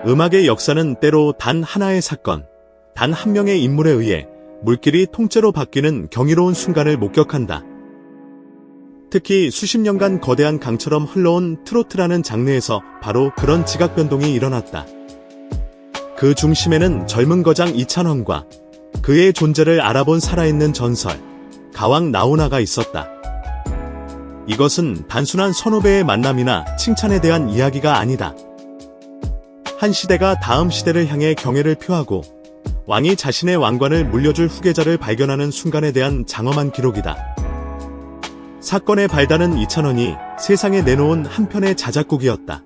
음악의 역사는 때로 단 하나의 사건, 단 한 명의 인물에 의해 물길이 통째로 바뀌는 경이로운 순간을 목격한다. 특히 수십 년간 거대한 강처럼 흘러온 트로트라는 장르에서 바로 그런 지각 변동이 일어났다. 그 중심에는 젊은 거장 이찬원과 그의 존재를 알아본 살아있는 전설, 가왕 나훈아가 있었다. 이것은 단순한 선후배의 만남이나 칭찬에 대한 이야기가 아니다. 한 시대가 다음 시대를 향해 경애를 표하고 왕이 자신의 왕관을 물려줄 후계자를 발견하는 순간에 대한 장엄한 기록이다. 사건의 발단은 이찬원이 세상에 내놓은 한 편의 자작곡이었다.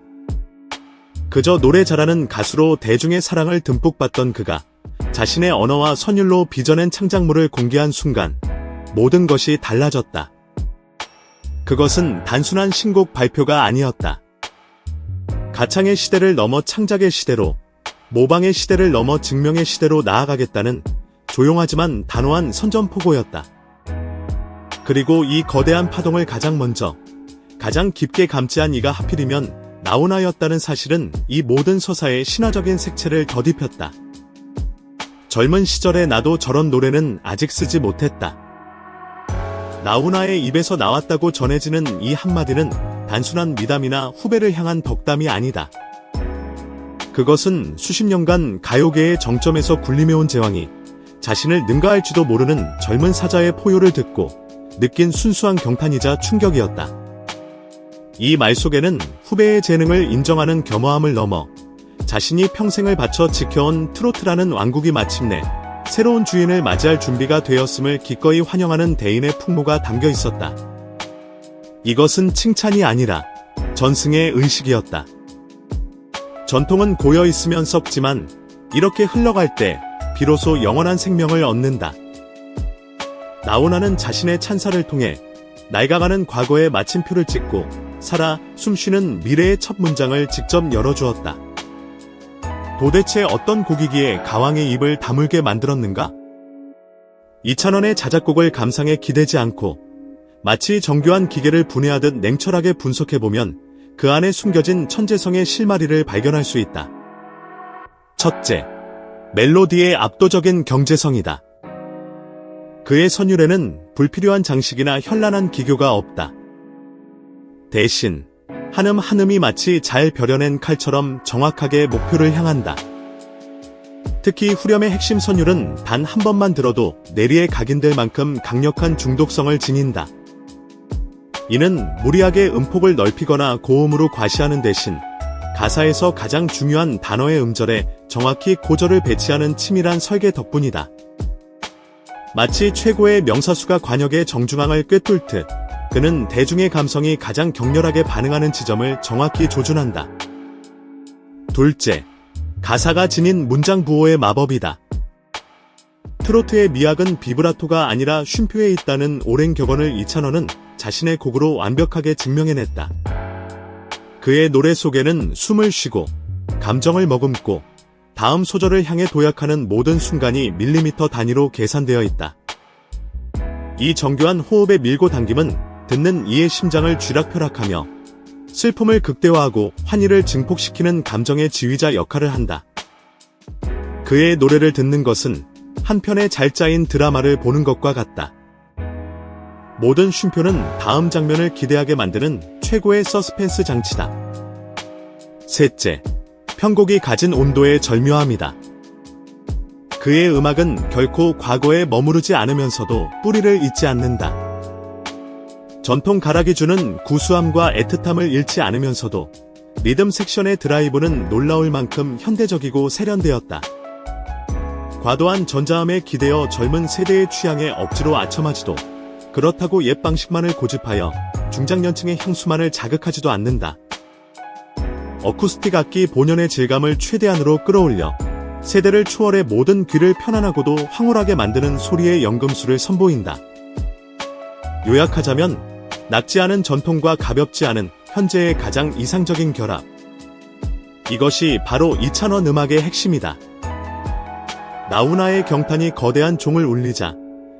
그저 노래 잘하는 가수로 대중의 사랑을 듬뿍 받던 그가 자신의 언어와 선율로 빚어낸 창작물을 공개한 순간 모든 것이 달라졌다. 그것은 단순한 신곡 발표가 아니었다. 가창의 시대를 넘어 창작의 시대로, 모방의 시대를 넘어 증명의 시대로 나아가겠다는 조용하지만 단호한 선전포고였다. 그리고 이 거대한 파동을 가장 먼저, 가장 깊게 감지한 이가 하필이면 나훈아였다는 사실은 이 모든 서사의 신화적인 색채를 더딥혔다. 젊은 시절에 나도 저런 노래는 아직 쓰지 못했다. 나훈아의 입에서 나왔다고 전해지는 이 한마디는 단순한 미담이나 후배를 향한 덕담이 아니다. 그것은 수십 년간 가요계의 정점에서 군림해온 제왕이 자신을 능가할지도 모르는 젊은 사자의 포효를 듣고 느낀 순수한 경탄이자 충격이었다. 이 말 속에는 후배의 재능을 인정하는 겸허함을 넘어 자신이 평생을 바쳐 지켜온 트로트라는 왕국이 마침내 새로운 주인을 맞이할 준비가 되었음을 기꺼이 환영하는 대인의 풍모가 담겨 있었다. 이것은 칭찬이 아니라 전승의 의식이었다. 전통은 고여 있으면 썩지만 이렇게 흘러갈 때 비로소 영원한 생명을 얻는다. 나훈아는 자신의 찬사를 통해 낡아가는 과거의 마침표를 찍고 살아 숨쉬는 미래의 첫 문장을 직접 열어주었다. 도대체 어떤 곡이기에 가왕의 입을 다물게 만들었는가? 이찬원의 자작곡을 감상에 기대지 않고 마치 정교한 기계를 분해하듯 냉철하게 분석해보면 그 안에 숨겨진 천재성의 실마리를 발견할 수 있다. 첫째, 멜로디의 압도적인 경제성이다. 그의 선율에는 불필요한 장식이나 현란한 기교가 없다. 대신 한음 한음이 마치 잘 벼려낸 칼처럼 정확하게 목표를 향한다. 특히 후렴의 핵심 선율은 단 한 번만 들어도 뇌리에 각인될 만큼 강력한 중독성을 지닌다. 이는 무리하게 음폭을 넓히거나 고음으로 과시하는 대신 가사에서 가장 중요한 단어의 음절에 정확히 고절을 배치하는 치밀한 설계 덕분이다. 마치 최고의 명사수가 관역의 정중앙을 꿰뚫듯 그는 대중의 감성이 가장 격렬하게 반응하는 지점을 정확히 조준한다. 둘째, 가사가 지닌 문장 부호의 마법이다. 트로트의 미학은 비브라토가 아니라 쉼표에 있다는 오랜 격언을 이찬원은 자신의 곡으로 완벽하게 증명해냈다. 그의 노래 속에는 숨을 쉬고 감정을 머금고 다음 소절을 향해 도약하는 모든 순간이 밀리미터 단위로 계산되어 있다. 이 정교한 호흡의 밀고 당김은 듣는 이의 심장을 쥐락펴락하며 슬픔을 극대화하고 환희를 증폭시키는 감정의 지휘자 역할을 한다. 그의 노래를 듣는 것은 한 편의 잘 짜인 드라마를 보는 것과 같다. 모든 쉼표는 다음 장면을 기대하게 만드는 최고의 서스펜스 장치다. 셋째, 편곡이 가진 온도의 절묘함이다. 그의 음악은 결코 과거에 머무르지 않으면서도 뿌리를 잊지 않는다. 전통 가락이 주는 구수함과 애틋함을 잃지 않으면서도 리듬 섹션의 드라이브는 놀라울 만큼 현대적이고 세련되었다. 과도한 전자음에 기대어 젊은 세대의 취향에 억지로 아첨하지도 그렇다고 옛 방식만을 고집하여 중장년층의 향수만을 자극하지도 않는다. 어쿠스틱 악기 본연의 질감을 최대한으로 끌어올려 세대를 초월해 모든 귀를 편안하고도 황홀하게 만드는 소리의 연금술을 선보인다. 요약하자면 낮지 않은 전통과 가볍지 않은 현재의 가장 이상적인 결합. 이것이 바로 이찬원 음악의 핵심이다. 나훈아의 경탄이 거대한 종을 울리자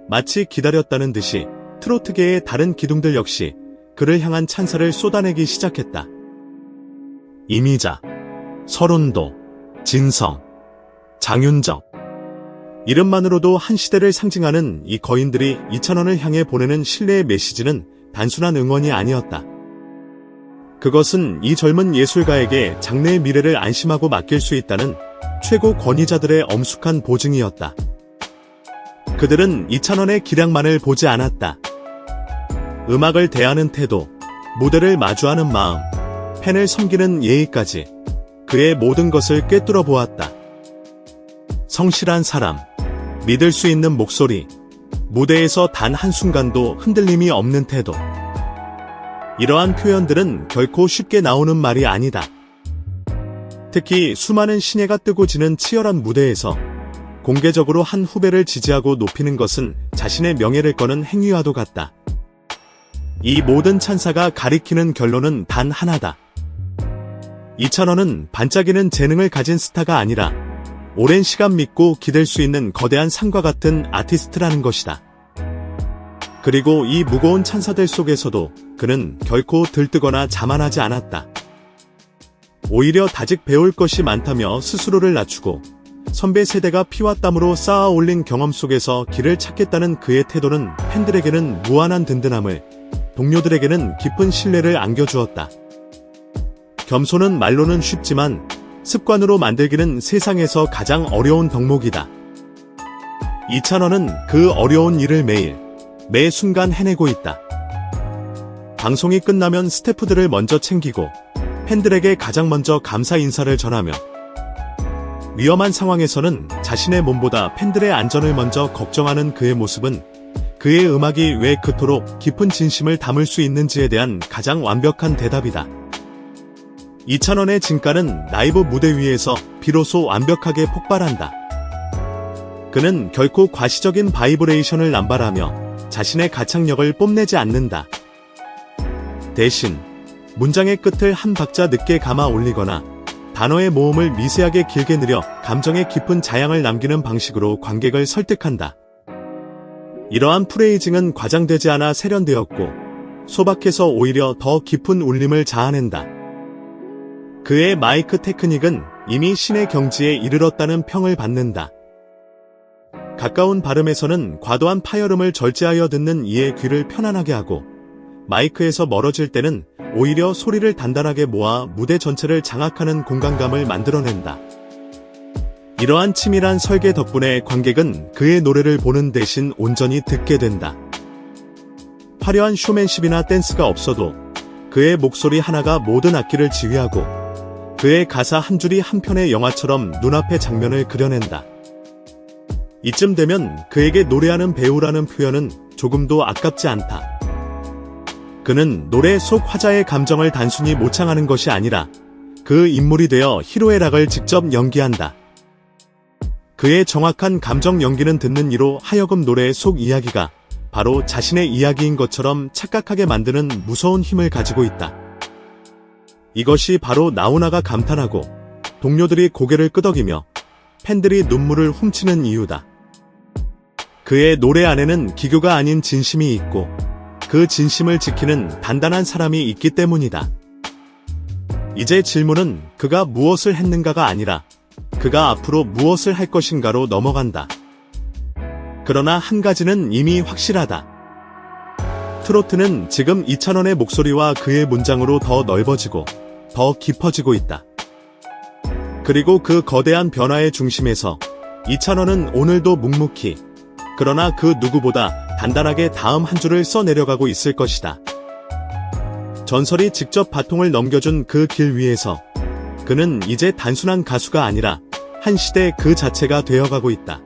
마치 기다렸다는 듯이 트로트계의 다른 기둥들 역시 그를 향한 찬사를 쏟아내기 시작했다. 이미자, 설운도, 진성, 장윤정. 이름만으로도 한 시대를 상징하는 이 거인들이 이찬원을 향해 보내는 신뢰의 메시지는 단순한 응원이 아니었다. 그것은 이 젊은 예술가에게 장래의 미래를 안심하고 맡길 수 있다는 최고 권위자들의 엄숙한 보증이었다. 그들은 이찬원의 기량만을 보지 않았다. 음악을 대하는 태도, 무대를 마주하는 마음, 팬을 섬기는 예의까지 그의 모든 것을 꿰뚫어 보았다. 성실한 사람, 믿을 수 있는 목소리, 무대에서 단 한순간도 흔들림이 없는 태도. 이러한 표현들은 결코 쉽게 나오는 말이 아니다. 특히 수많은 신예가 뜨고 지는 치열한 무대에서 공개적으로 한 후배를 지지하고 높이는 것은 자신의 명예를 거는 행위와도 같다. 이 모든 찬사가 가리키는 결론은 단 하나다. 이찬원은 반짝이는 재능을 가진 스타가 아니라 오랜 시간 믿고 기댈 수 있는 거대한 산과 같은 아티스트라는 것이다. 그리고 이 무거운 찬사들 속에서도 그는 결코 들뜨거나 자만하지 않았다. 오히려 다직 배울 것이 많다며 스스로를 낮추고 선배 세대가 피와 땀으로 쌓아 올린 경험 속에서 길을 찾겠다는 그의 태도는 팬들에게는 무한한 든든함을, 동료들에게는 깊은 신뢰를 안겨주었다. 겸손은 말로는 쉽지만 습관으로 만들기는 세상에서 가장 어려운 덕목이다. 이찬원은 그 어려운 일을 매일, 매 순간 해내고 있다. 방송이 끝나면 스태프들을 먼저 챙기고 팬들에게 가장 먼저 감사 인사를 전하며 위험한 상황에서는 자신의 몸보다 팬들의 안전을 먼저 걱정하는 그의 모습은 그의 음악이 왜 그토록 깊은 진심을 담을 수 있는지에 대한 가장 완벽한 대답이다. 이찬원의 진가는 라이브 무대 위에서 비로소 완벽하게 폭발한다. 그는 결코 과시적인 바이브레이션을 남발하며 자신의 가창력을 뽐내지 않는다. 대신 문장의 끝을 한 박자 늦게 감아 올리거나 단어의 모음을 미세하게 길게 늘려 감정의 깊은 자양을 남기는 방식으로 관객을 설득한다. 이러한 프레이징은 과장되지 않아 세련되었고 소박해서 오히려 더 깊은 울림을 자아낸다. 그의 마이크 테크닉은 이미 신의 경지에 이르렀다는 평을 받는다. 가까운 발음에서는 과도한 파열음을 절제하여 듣는 이의 귀를 편안하게 하고 마이크에서 멀어질 때는 오히려 소리를 단단하게 모아 무대 전체를 장악하는 공간감을 만들어낸다. 이러한 치밀한 설계 덕분에 관객은 그의 노래를 보는 대신 온전히 듣게 된다. 화려한 쇼맨십이나 댄스가 없어도 그의 목소리 하나가 모든 악기를 지휘하고 그의 가사 한 줄이 한 편의 영화처럼 눈앞의 장면을 그려낸다. 이쯤 되면 그에게 노래하는 배우라는 표현은 조금도 아깝지 않다. 그는 노래 속 화자의 감정을 단순히 모창하는 것이 아니라 그 인물이 되어 히로의 락을 직접 연기한다. 그의 정확한 감정 연기는 듣는 이로 하여금 노래 속 이야기가 바로 자신의 이야기인 것처럼 착각하게 만드는 무서운 힘을 가지고 있다. 이것이 바로 나훈아가 감탄하고 동료들이 고개를 끄덕이며 팬들이 눈물을 훔치는 이유다. 그의 노래 안에는 기교가 아닌 진심이 있고 그 진심을 지키는 단단한 사람이 있기 때문이다. 이제 질문은 그가 무엇을 했는가가 아니라 그가 앞으로 무엇을 할 것인가로 넘어간다. 그러나 한 가지는 이미 확실하다. 트로트는 지금 이찬원의 목소리와 그의 문장으로 더 넓어지고 더 깊어지고 있다. 그리고 그 거대한 변화의 중심에서 이찬원은 오늘도 묵묵히 그러나 그 누구보다 단단하게 다음 한 줄을 써내려가고 있을 것이다. 전설이 직접 바통을 넘겨준 그 길 위에서 그는 이제 단순한 가수가 아니라 한 시대 그 자체가 되어가고 있다.